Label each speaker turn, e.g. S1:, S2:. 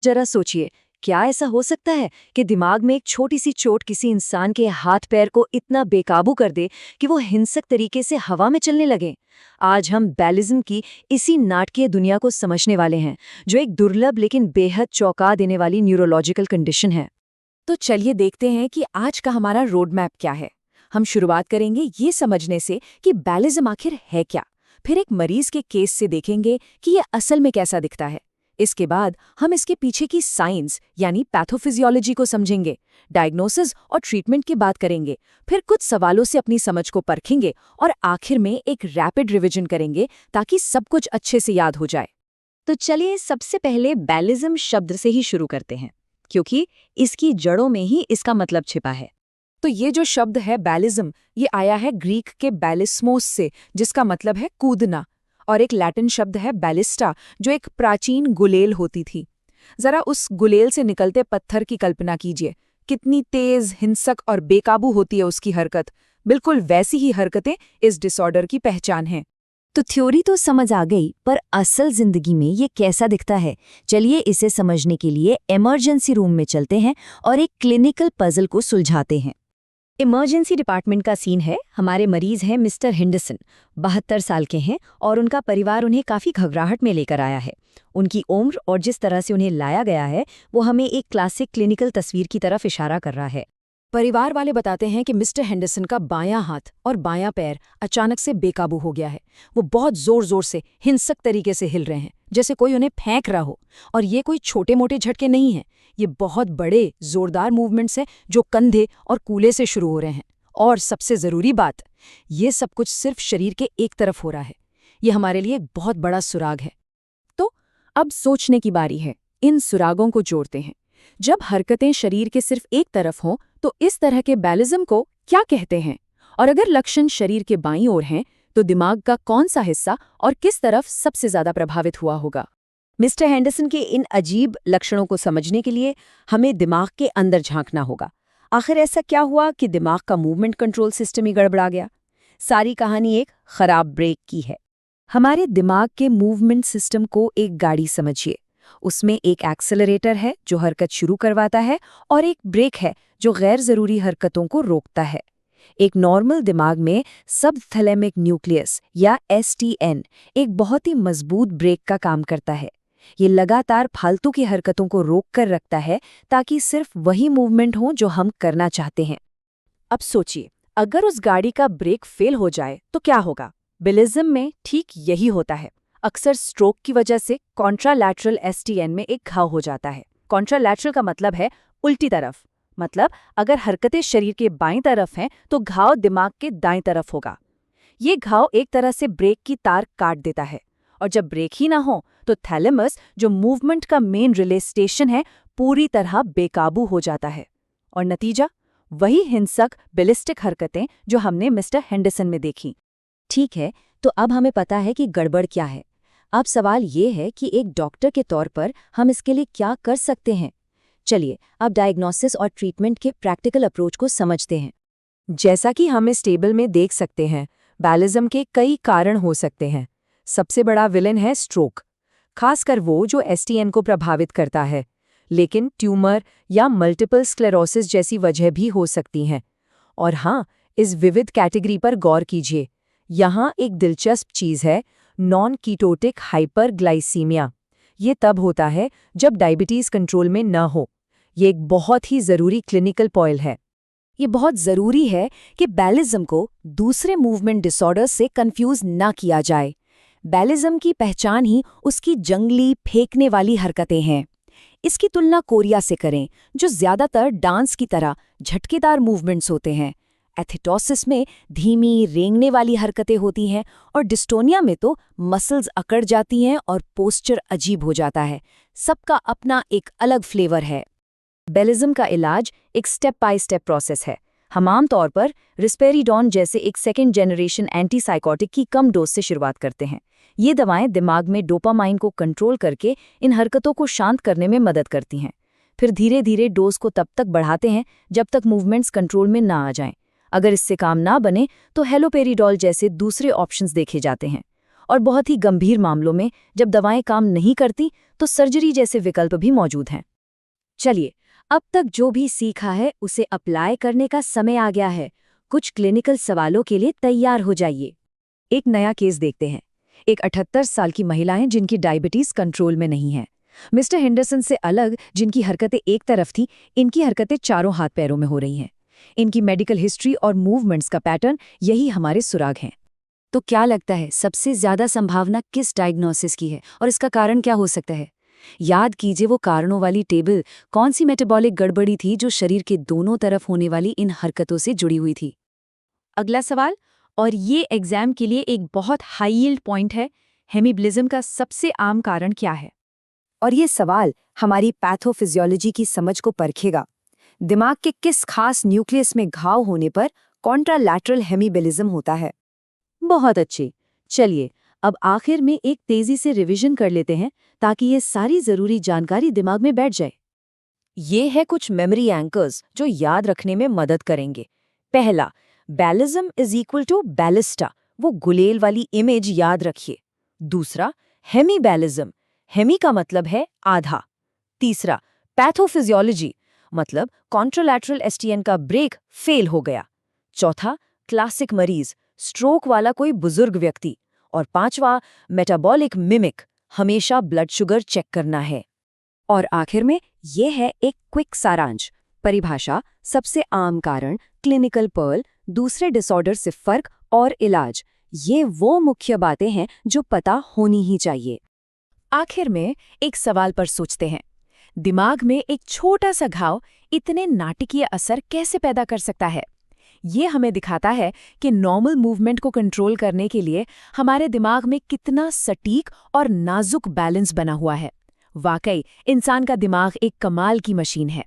S1: जरा सोचिए, क्या ऐसा हो सकता है कि दिमाग में एक छोटी सी चोट किसी इंसान के हाथ पैर को इतना बेकाबू कर दे कि वो हिंसक तरीके से हवा में चलने लगे। आज हम बैलिज्म की इसी नाटकीय दुनिया को समझने वाले हैं, जो एक दुर्लभ लेकिन बेहद चौंका देने वाली न्यूरोलॉजिकल कंडीशन है।
S2: तो चलिए देखते हैं कि आज का हमारा रोड मैप क्या है। हम शुरुआत करेंगे ये समझने से कि बैलिज्म आखिर है क्या। फिर एक मरीज के केस से देखेंगे कि ये असल में कैसा दिखता है। इसके बाद हम इसके पीछे की साइंस यानी पैथोफिजियोलॉजी को समझेंगे, डायग्नोसिस और ट्रीटमेंट की बात करेंगे, फिर कुछ सवालों से अपनी समझ को परखेंगे और आखिर में एक रैपिड रिवीजन करेंगे ताकि सब कुछ अच्छे से याद हो जाए।
S1: तो चलिए सबसे पहले बैलिज्म शब्द से ही शुरू करते हैं, क्योंकि इसकी जड़ों में ही इसका मतलब छिपा है।
S2: तो ये जो शब्द है बैलिज्म, ये आया है ग्रीक के बैलिस्मोस से, जिसका मतलब है कूदना, और एक लैटिन शब्द है बैलिस्टा, जो एक प्राचीन गुलेल होती थी। जरा उस गुलेल से निकलते पत्थर की कल्पना कीजिए, कितनी तेज, हिंसक और बेकाबू होती है उसकी हरकत। बिल्कुल वैसी ही हरकतें इस डिसऑर्डर की पहचान हैं।
S1: तो थ्योरी तो समझ आ गई, पर असल जिंदगी में ये कैसा दिखता है? चलिए इसे समझने के लिए इमरजेंसी रूम में चलते हैं और एक क्लिनिकल पजल को सुलझाते हैं। इमरजेंसी डिपार्टमेंट का सीन है। हमारे मरीज हैं मिस्टर हेंडरसन, 72 साल के हैं और उनका परिवार उन्हें काफ़ी घबराहट में लेकर आया है। उनकी उम्र और जिस तरह से उन्हें लाया गया है वो हमें एक क्लासिक क्लिनिकल तस्वीर की तरफ इशारा कर रहा है।
S2: परिवार वाले बताते हैं कि मिस्टर हेंडरसन का बायां हाथ और बायां पैर अचानक से बेकाबू हो गया है। वो बहुत जोर जोर से हिंसक तरीके से हिल रहे हैं, जैसे कोई उन्हें फेंक रहा हो। और ये कोई छोटे मोटे झटके नहीं हैं, ये बहुत बड़े जोरदार मूवमेंट्स हैं जो कंधे और कूल्हे से शुरू हो रहे हैं। और सबसे ज़रूरी बात, ये सब कुछ सिर्फ शरीर के एक तरफ हो रहा है। ये हमारे लिए एक बहुत बड़ा सुराग है। तो अब सोचने की बारी है, इन सुरागों को जोड़ते हैं। जब हरकतें शरीर के सिर्फ एक तरफ हों तो इस तरह के बैलिज्म को क्या कहते हैं? और अगर लक्षण शरीर के बाईं ओर हैं तो दिमाग का कौन सा हिस्सा और किस तरफ सबसे ज्यादा प्रभावित हुआ होगा?
S1: मिस्टर हेंडरसन के इन अजीब लक्षणों को समझने के लिए हमें दिमाग के अंदर झांकना होगा। आखिर ऐसा क्या हुआ कि दिमाग का मूवमेंट कंट्रोल सिस्टम ही गड़बड़ा गया? सारी कहानी एक खराब ब्रेक की है। हमारे दिमाग के मूवमेंट सिस्टम को एक गाड़ी समझिए। उसमें एक एक्सेलरेटर है जो हरकत शुरू करवाता है और एक ब्रेक है जो गैर जरूरी हरकतों को रोकता है। एक नॉर्मल दिमाग में सबथैलेमिक न्यूक्लियस या STN एक बहुत ही मजबूत ब्रेक का काम करता है। ये लगातार फालतू की हरकतों को रोक कर रखता है ताकि सिर्फ वही मूवमेंट हो जो हम करना चाहते हैं।
S2: अब सोचिए, अगर उस गाड़ी का ब्रेक फेल हो जाए तो क्या होगा? बैलिज्म में ठीक यही होता है। अक्सर स्ट्रोक की वजह से कॉन्ट्रालैटरल STN में एक घाव हो जाता है। कॉन्ट्रालैटरल का मतलब है उल्टी तरफ। मतलब अगर हरकतें शरीर के बाईं तरफ हैं तो घाव दिमाग के दाईं तरफ होगा। ये घाव एक तरह से ब्रेक की तार काट देता है, और जब ब्रेक ही ना हो तो थैलेमस, जो मूवमेंट का मेन रिले स्टेशन है, पूरी तरह बेकाबू हो जाता है। और नतीजा वही हिंसक बैलिस्टिक हरकतें जो हमने मिस्टर हेंडरसन में देखी।
S1: ठीक है, तो अब हमें पता है कि गड़बड़ क्या है। अब सवाल ये है कि एक डॉक्टर के तौर पर हम इसके लिए क्या कर सकते हैं। चलिए अब डायग्नोसिस और ट्रीटमेंट के प्रैक्टिकल अप्रोच को समझते हैं।
S2: जैसा कि हम इस टेबल में देख सकते हैं, बैलिज्म के कई कारण हो सकते हैं। सबसे बड़ा विलेन है स्ट्रोक, खासकर वो जो STN को प्रभावित करता है। लेकिन ट्यूमर या मल्टीपल स्क्लेरोसिस जैसी वजह भी हो सकती हैं। और हाँ, इस विविध कैटेगरी पर गौर कीजिए। यहाँ एक दिलचस्प चीज़ है, नॉन कीटोटिक हाइपरग्लाइसीमिया। ये तब होता है जब डायबिटीज़ कंट्रोल में न हो। ये एक बहुत ही ज़रूरी क्लिनिकल पॉइंट है। ये बहुत ज़रूरी है कि बैलिज्म को दूसरे मूवमेंट डिसऑर्डर्स से कंफ्यूज ना किया जाए। बैलिज्म की पहचान ही उसकी जंगली, फेंकने वाली हरकतें हैं। इसकी तुलना कोरिया से करें, जो ज़्यादातर डांस की तरह झटकेदार मूवमेंट्स होते हैं। एथिटोसिस में धीमी, रेंगने वाली हरकतें होती हैं, और डिस्टोनिया में तो मसल्स अकड़ जाती हैं और पोस्चर अजीब हो जाता है। सबका अपना एक अलग फ्लेवर है। बैलिज्म का इलाज एक स्टेप बाय स्टेप प्रोसेस है। हम आमतौर पर रिस्पेरिडोन जैसे एक सेकेंड जनरेशन एंटीसाइकोटिक की कम डोज से शुरुआत करते हैं। ये दवाएं दिमाग में डोपामाइन को कंट्रोल करके इन हरकतों को शांत करने में मदद करती हैं। फिर धीरे धीरे डोज को तब तक बढ़ाते हैं जब तक मूवमेंट्स कंट्रोल में ना आ जाएं। अगर इससे काम ना बने तो हेलोपेरिडोल जैसे दूसरे ऑप्शंस देखे जाते हैं। और बहुत ही गंभीर मामलों में जब दवाएं काम नहीं करती तो सर्जरी जैसे विकल्प भी मौजूद हैं। चलिए, अब तक जो भी सीखा है उसे अप्लाई करने का समय आ गया है। कुछ क्लिनिकल सवालों के लिए तैयार हो जाइए। एक नया केस देखते हैं। एक 78 साल की महिला है जिनकी डायबिटीज कंट्रोल में नहीं है। मिस्टर हेंडरसन से अलग जिनकी हरकतें एक तरफ थी, इनकी हरकतें चारों हाथ पैरों में हो रही हैं। इनकी मेडिकल हिस्ट्री और मूवमेंट्स का पैटर्न यही हमारे सुराग हैं। तो क्या लगता है सबसे ज्यादा संभावना किस डायग्नोसिस की है और इसका कारण क्या हो सकता है? याद कीजिए वो कारणों वाली टेबल, कौन सी मेटाबॉलिक गड़बड़ी थी जो शरीर के दोनों तरफ होने वाली इन हरकतों से जुड़ी हुई थी। अगला सवाल, और ये एग्जाम के लिए एक बहुत हाई यील्ड पॉइंट है, हेमिब्लिज्म का सबसे आम कारण क्या है? और ये सवाल हमारी पैथोफिजियोलॉजी की समझ को परखेगा। दिमाग के किस खास न्यूक्लियस में घाव होने पर कॉन्ट्रालैटरल हेमिबिलिज्म होता है? बहुत अच्छे। चलिए, अब आखिर में एक तेजी से रिवीजन कर लेते हैं ताकि ये सारी जरूरी जानकारी दिमाग में बैठ जाए। ये है कुछ मेमोरी एंकर्स जो याद रखने में मदद करेंगे। पहला, बैलिज्म इज इक्वल टू बैलिस्टा, वो गुलेल वाली इमेज याद रखिए। दूसरा, हेमीबैलिज्म, हेमी का मतलब है आधा। तीसरा, पैथोफिजियोलॉजी, मतलब कॉन्ट्रालैटरल एसटीएन का ब्रेक फेल हो गया। चौथा, क्लासिक मरीज, स्ट्रोक वाला कोई बुजुर्ग व्यक्ति। और पांचवा, मेटाबॉलिक मिमिक, हमेशा ब्लड शुगर चेक करना है। और आखिर में यह है एक क्विक सारांश। परिभाषा, सबसे आम कारण, क्लिनिकल पर्ल, दूसरे डिसऑर्डर से फर्क और इलाज, ये वो मुख्य बातें हैं जो पता होनी ही चाहिए। आखिर में एक सवाल पर सोचते हैं, दिमाग में एक छोटा सा घाव इतने नाटकीय असर कैसे पैदा कर सकता है? ये हमें दिखाता है कि नॉर्मल मूवमेंट को कंट्रोल करने के लिए हमारे दिमाग में कितना सटीक और नाजुक बैलेंस बना हुआ है। वाकई इंसान का दिमाग एक कमाल की मशीन है।